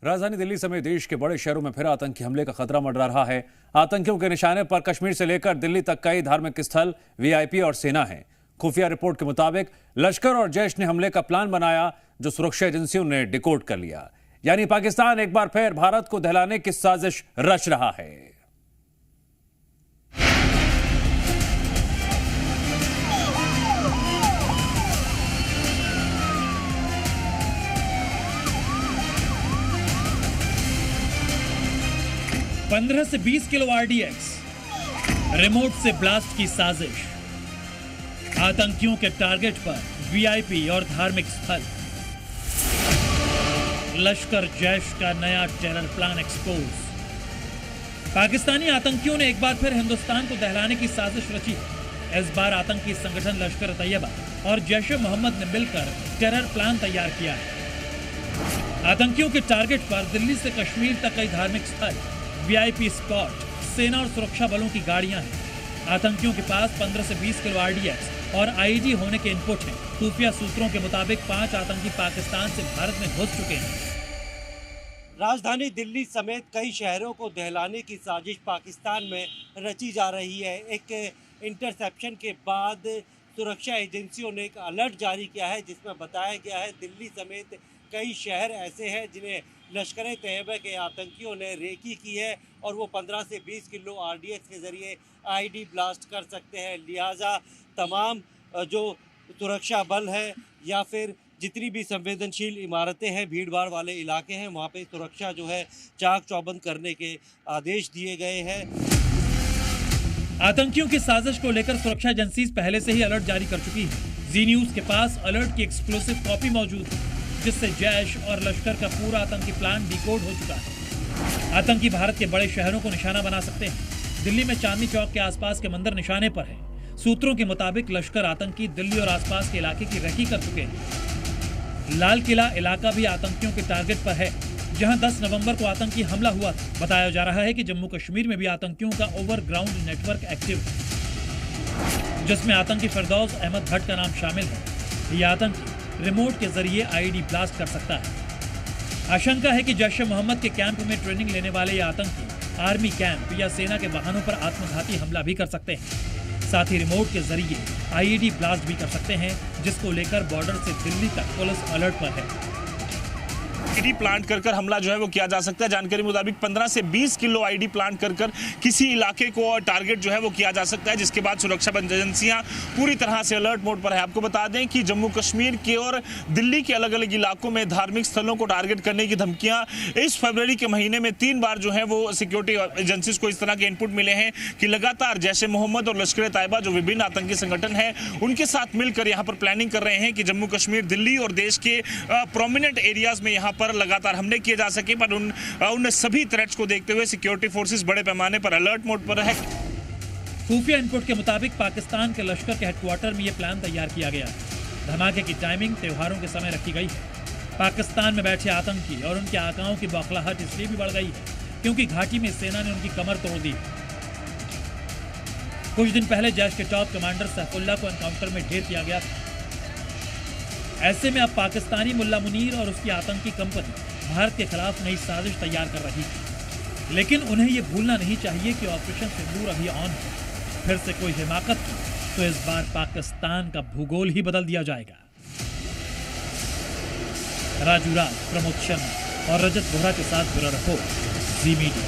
राजधानी दिल्ली समेत देश के बड़े शहरों में फिर आतंकी हमले का खतरा मंडरा रहा है। आतंकियों के निशाने पर कश्मीर से लेकर दिल्ली तक कई धार्मिक स्थल, वीआईपी और सेना है। खुफिया रिपोर्ट के मुताबिक लश्कर और जैश ने हमले का प्लान बनाया, जो सुरक्षा एजेंसियों ने डिकोड कर लिया। यानी पाकिस्तान एक बार फिर भारत को दहलाने की साजिश रच रहा है। पंद्रह से 20 किलो RDX, रिमोट से ब्लास्ट की साजिश, आतंकियों के टारगेट पर वीआईपी और धार्मिक स्थल, लश्कर जैश का नया टेरर प्लान एक्सपोज। पाकिस्तानी आतंकियों ने एक बार फिर हिंदुस्तान को दहलाने की साजिश रची है। इस बार आतंकी संगठन लश्कर तैयबा और जैश ए मोहम्मद ने मिलकर टेरर प्लान तैयार किया है। आतंकियों के टारगेट पर दिल्ली से कश्मीर तक कई धार्मिक स्थल, वीआईपी स्पॉट, सेना और सुरक्षा बलों की गाड़ियां हैं। आतंकियों के पास 15 से 20 किलो RDX और IED होने के इनपुट हैं। खुफिया सूत्रों के मुताबिक 5 आतंकी पाकिस्तान से भारत में घुस चुके हैं। राजधानी दिल्ली समेत कई शहरों को दहलाने की साजिश पाकिस्तान में रची जा रही है। एक इंटरसेप्शन के बाद सुरक्षा एजेंसियों ने एक अलर्ट जारी किया है, जिसमें बताया गया है दिल्ली समेत कई शहर ऐसे हैं जिन्हें लश्कर तैयबा के आतंकियों ने रेकी की है और वो 15 से 20 किलो RDX के ज़रिए IED ब्लास्ट कर सकते हैं। लिहाजा तमाम जो सुरक्षा बल है या फिर जितनी भी संवेदनशील इमारतें हैं, भीड़ भाड़ वाले इलाके हैं, वहाँ पे सुरक्षा जो है चाक चौबंद करने के आदेश दिए गए हैं। आतंकियों की साजिश को लेकर सुरक्षा एजेंसीज पहले से ही अलर्ट जारी कर चुकी है। जी न्यूज के पास अलर्ट की एक्सक्लूसिव कॉपी मौजूद है, जिससे जैश और लश्कर का पूरा आतंकी प्लान डिकोड हो चुका है। आतंकी भारत के बड़े शहरों को निशाना बना सकते हैं। दिल्ली में चांदनी चौक के आसपास के मंदिर निशाने पर है। सूत्रों के मुताबिक लश्कर आतंकी दिल्ली और आसपास के इलाके की रेकी कर चुके हैं। लाल किला इलाका भी आतंकियों के टारगेट पर है, जहां 10 नवंबर को आतंकी हमला हुआ था। बताया जा रहा है कि जम्मू कश्मीर में भी आतंकियों का ओवरग्राउंड नेटवर्क एक्टिव है, जिसमें आतंकी फिरदौस अहमद भट्ट का नाम शामिल है। ये आतंकी रिमोट के जरिए IED ब्लास्ट कर सकता है। आशंका है कि जैश ए मोहम्मद के कैंप में ट्रेनिंग लेने वाले ये आतंकी आर्मी कैंप या सेना के वाहनों पर आत्मघाती हमला भी कर सकते हैं। साथ ही रिमोट के जरिए IED ब्लास्ट भी कर सकते हैं, जिसको लेकर बॉर्डर से दिल्ली तक पुलिस अलर्ट पर है। IED प्लांट कर हमला जो है वो किया जा सकता है। जानकारी मुताबिक 15 से 20 किलो IED प्लांट कर किसी इलाके को टारगेट जो है वो किया जा सकता है, जिसके बाद सुरक्षा एजेंसियां पूरी तरह से अलर्ट मोड पर है। आपको बता दें कि जम्मू कश्मीर के और दिल्ली के अलग अलग इलाकों में धार्मिक स्थलों को टारगेट करने की धमकियां इस फरवरी के महीने में 3 बार जो है वो सिक्योरिटी एजेंसीज को इस तरह के इनपुट मिले हैं कि लगातार जैश ए मोहम्मद और लश्कर तैयबा जो विभिन्न आतंकी संगठन है, उनके साथ मिलकर यहाँ पर प्लानिंग कर रहे हैं कि जम्मू कश्मीर, दिल्ली और देश के प्रोमिनेंट एरियाज में यहाँ पर लगातार हमले किए जा सके। पर उन सभी थ्रेट्स को देखते हुए सिक्योरिटी फोर्सेस बड़े पैमाने पर अलर्ट मोड पर है। खुफिया इनपुट के मुताबिक पाकिस्तान के लश्कर के हेडक्वार्टर में यह प्लान तैयार किया गया है। धमाके की टाइमिंग त्योहारों के समय रखी गई है। पाकिस्तान में बैठे आतंकी और उनके आकाओं की बौखलाहट इसलिए भी बढ़ गई है क्योंकि घाटी में सेना ने उनकी कमर तोड़ दी। कुछ दिन पहले जैश के टॉप कमांडर सैफुल्लाह को एनकाउंटर में ढेर किया गया था। ऐसे में अब पाकिस्तानी मुल्ला मुनीर और उसकी आतंकी कंपनी भारत के खिलाफ नई साजिश तैयार कर रही है। लेकिन उन्हें यह भूलना नहीं चाहिए कि ऑपरेशन सिंदूर अभी ऑन है। फिर से कोई हिमाकत की तो इस बार पाकिस्तान का भूगोल ही बदल दिया जाएगा। राजू राज, प्रमोद शर्मा और रजत बोहरा के साथ ब्यूरो रिपोर्ट, जी मीडिया।